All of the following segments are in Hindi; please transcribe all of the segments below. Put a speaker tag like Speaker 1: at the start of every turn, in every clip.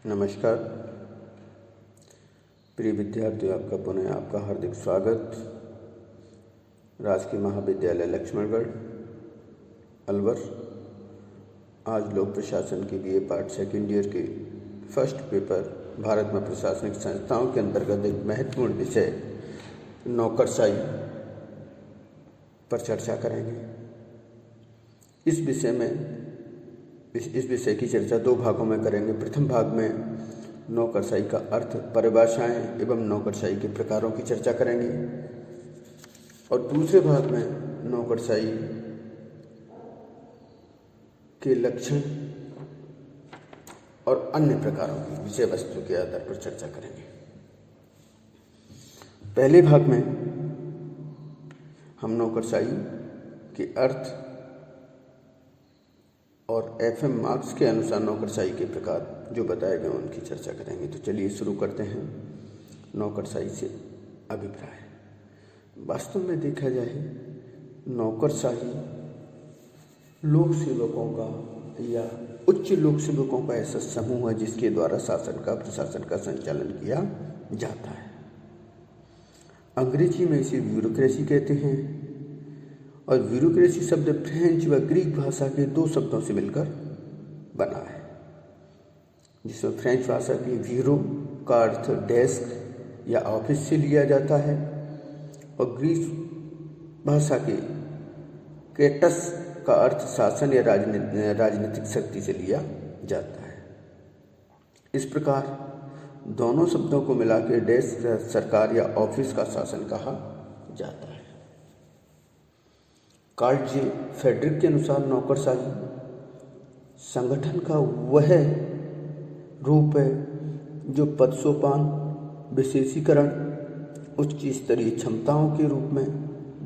Speaker 1: नमस्कार प्रिय विद्यार्थियों, आपका हार्दिक स्वागत। राजकीय महाविद्यालय लक्ष्मणगढ़ अलवर। आज लोक प्रशासन के बीए पार्ट सेकेंड ईयर के फर्स्ट पेपर भारत में प्रशासनिक संस्थाओं के अंतर्गत एक महत्वपूर्ण विषय नौकरशाही पर चर्चा करेंगे। इस विषय की चर्चा दो भागों में करेंगे। प्रथम भाग में नौकरशाही का अर्थ, परिभाषाएं एवं नौकरशाही के प्रकारों की चर्चा करेंगे और दूसरे भाग में नौकरशाही के लक्षण और अन्य प्रकारों की विषय वस्तु के आधार पर चर्चा करेंगे। पहले भाग में हम नौकरशाही के अर्थ और एफएम मार्क्स के अनुसार नौकरशाही के प्रकार जो बताए गए उनकी चर्चा करेंगे। तो चलिए शुरू करते हैं। नौकरशाही से अभिप्राय। वास्तव में देखा जाए, नौकरशाही लोक सेवकों का या उच्च लोक सेवकों का ऐसा समूह है जिसके द्वारा प्रशासन का संचालन किया जाता है। अंग्रेजी में इसे ब्यूरोक्रेसी कहते हैं और ब्यूरोक्रेसी शब्द फ्रेंच व ग्रीक भाषा के दो शब्दों से मिलकर बना है, जिसमें फ्रेंच भाषा के ब्यूरो का अर्थ डेस्क या ऑफिस से लिया जाता है और ग्रीक भाषा के केटस का अर्थ शासन या राजनीतिक शक्ति से लिया जाता है। इस प्रकार दोनों शब्दों को मिला के डेस्क सरकार या ऑफिस का शासन कहा जाता है। कार्ल जे फेडरिक के अनुसार नौकरशाही संगठन का वह रूप है जो पद सोपान, विशेषीकरण, उच्च स्तरीय क्षमताओं के रूप में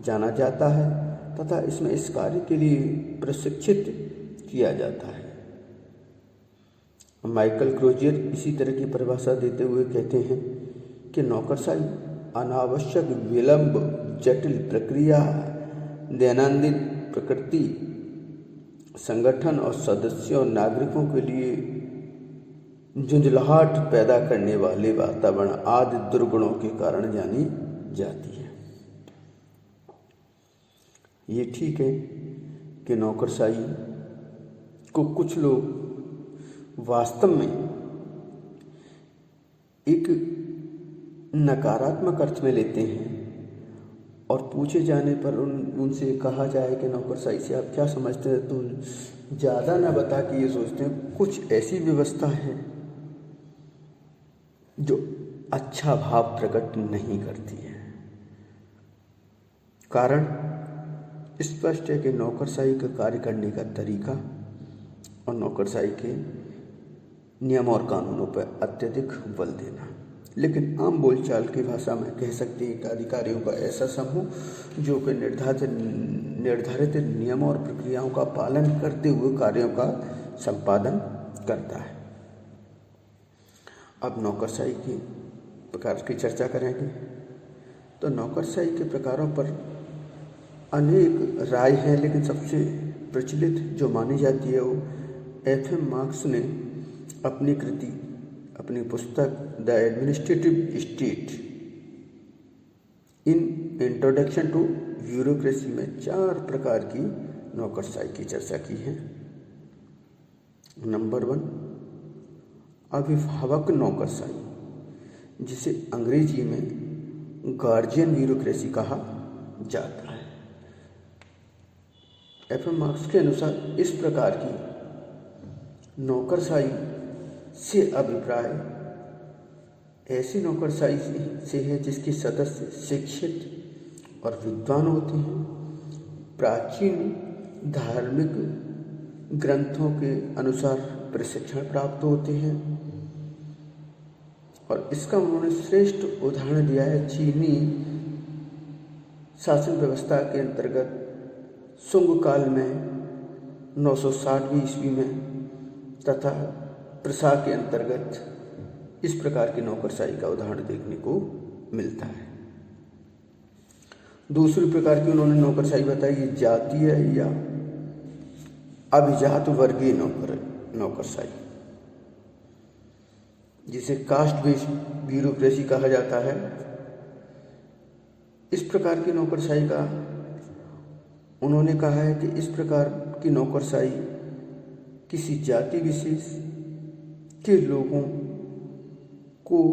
Speaker 1: जाना जाता है तथा इसमें इस कार्य के लिए प्रशिक्षित किया जाता है। माइकल क्रोजियर इसी तरह की परिभाषा देते हुए कहते हैं कि नौकरशाही अनावश्यक विलंब, जटिल प्रक्रिया, दैनंदिन प्रकृति, संगठन और सदस्यों नागरिकों के लिए झुंझलाहट पैदा करने वाले वातावरण आदि दुर्गुणों के कारण जानी जाती है। ये ठीक है कि नौकरशाही को कुछ लोग वास्तव में एक नकारात्मक अर्थ में लेते हैं और पूछे जाने पर उनसे कहा जाए कि नौकरशाही से आप क्या समझते हैं, तो ज़्यादा ना बता के ये सोचते हैं कुछ ऐसी व्यवस्था है जो अच्छा भाव प्रकट नहीं करती है। कारण स्पष्ट है कि नौकरशाही का कार्य करने का तरीका और नौकरशाही के नियमों और कानूनों पर अत्यधिक बल देना। लेकिन आम बोलचाल की भाषा में कह सकते हैं कि अधिकारियों का ऐसा समूह जो कि निर्धारित नियमों और प्रक्रियाओं का पालन करते हुए कार्यों का संपादन करता है। अब नौकरशाही के प्रकार की चर्चा करेंगे। तो नौकरशाही के प्रकारों पर अनेक राय हैं, लेकिन सबसे प्रचलित जो मानी जाती है वो एफएम मार्क्स ने अपनी पुस्तक the administrative state in introduction to bureaucracy में 4 प्रकार की नौकरशाही की चर्चा की है। नंबर 1, अभिभावक नौकरशाही, जिसे अंग्रेजी में गार्जियन ब्यूरोक्रेसी कहा जाता है। एफएम मार्क्स के अनुसार इस प्रकार की नौकरशाही से अभिप्राय ऐसी नौकरशाही से है जिसके सदस्य शिक्षित और विद्वान होते हैं, प्राचीन धार्मिक ग्रंथों के अनुसार प्रशिक्षण प्राप्त होते हैं और इसका उन्होंने श्रेष्ठ उदाहरण दिया है चीनी शासन व्यवस्था के अंतर्गत सुंग काल में 960वीं ईस्वी में तथा प्रसा के अंतर्गत इस प्रकार की नौकरशाही का उदाहरण देखने को मिलता है। दूसरी प्रकार की उन्होंने नौकरशाही बताई जातीय या अभिजात वर्गीय नौकरशाही। जिसे कास्ट बेस्ड ब्यूरोक्रेसी कहा जाता है। इस प्रकार की नौकरशाही का उन्होंने कहा है कि इस प्रकार की नौकरशाही किसी जाति विशेष के लोगों को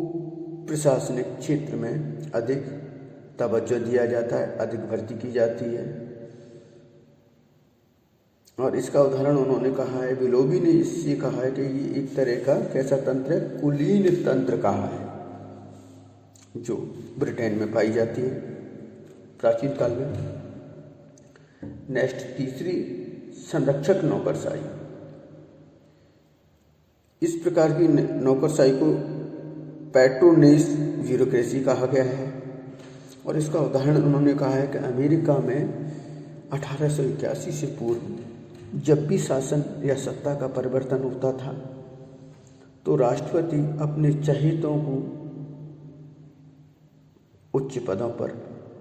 Speaker 1: प्रशासनिक क्षेत्र में अधिक तवज्जो दिया जाता है, अधिक भर्ती की जाती है। और इसका उदाहरण उन्होंने कहा है, विलोबी ने इससे कहा है कि ये एक तरह का कैसा तंत्र है, कुलीन तंत्र कहा है, जो ब्रिटेन में पाई जाती है प्राचीन काल में। नेक्स्ट, तीसरी, संरक्षक नौकरशाही। इस प्रकार की नौकरशाही को पैट्रोनेज ब्यूरोक्रेसी कहा गया है। और इसका उदाहरण उन्होंने कहा है कि अमेरिका में 1881 से पूर्व जब भी शासन या सत्ता का परिवर्तन होता था तो राष्ट्रपति अपने चहेतों को उच्च पदों पर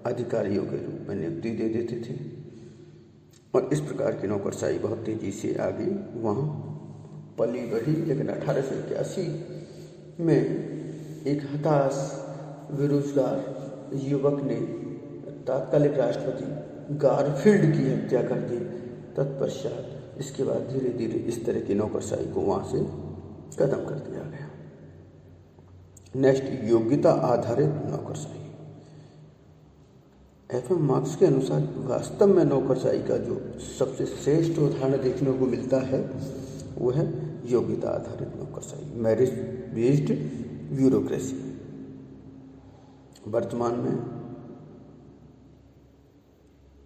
Speaker 1: अधिकारियों के रूप में नियुक्ति दे देते थे। और इस प्रकार की नौकरशाही बहुत तेजी से आगे वहाँ पली बढ़ी। लेकिन 1881 में एक हताश बेरोजगार युवक ने तात्कालिक राष्ट्रपति गारफील्ड की हत्या कर दी। तत्पश्चात इसके बाद धीरे धीरे इस तरह की नौकरशाही को वहाँ से खत्म कर दिया गया। नेक्स्ट, योग्यता आधारित नौकरशाही। एफ.एम. मार्क्स के अनुसार वास्तव में नौकरशाही का जो सबसे श्रेष्ठ उदाहरण देखने को मिलता है वो है योग्यता आधारित नौकरशाही, मेरिट बेस्ड ब्यूरोक्रेसी। वर्तमान में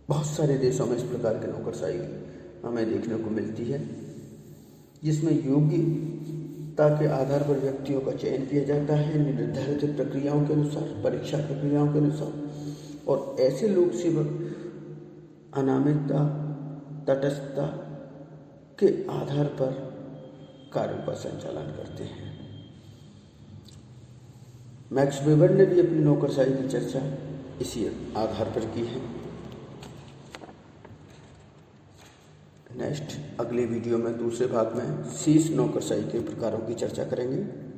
Speaker 1: बहुत सारे देशों में इस प्रकार की नौकरशाही हमें देखने को मिलती है, जिसमें योग्यता के आधार पर व्यक्तियों का चयन किया जाता है निर्धारित प्रक्रियाओं के अनुसार, परीक्षा प्रक्रियाओं के अनुसार। और ऐसे लोक सेवक अनामिकता, तटस्थता के आधार पर कार्यों का संचालन करते हैं। मैक्स वेबर ने भी अपनी नौकरशाही की चर्चा इसी आधार पर की है। नेक्स्ट, अगले वीडियो में दूसरे भाग में शेष नौकरशाही के प्रकारों की चर्चा करेंगे।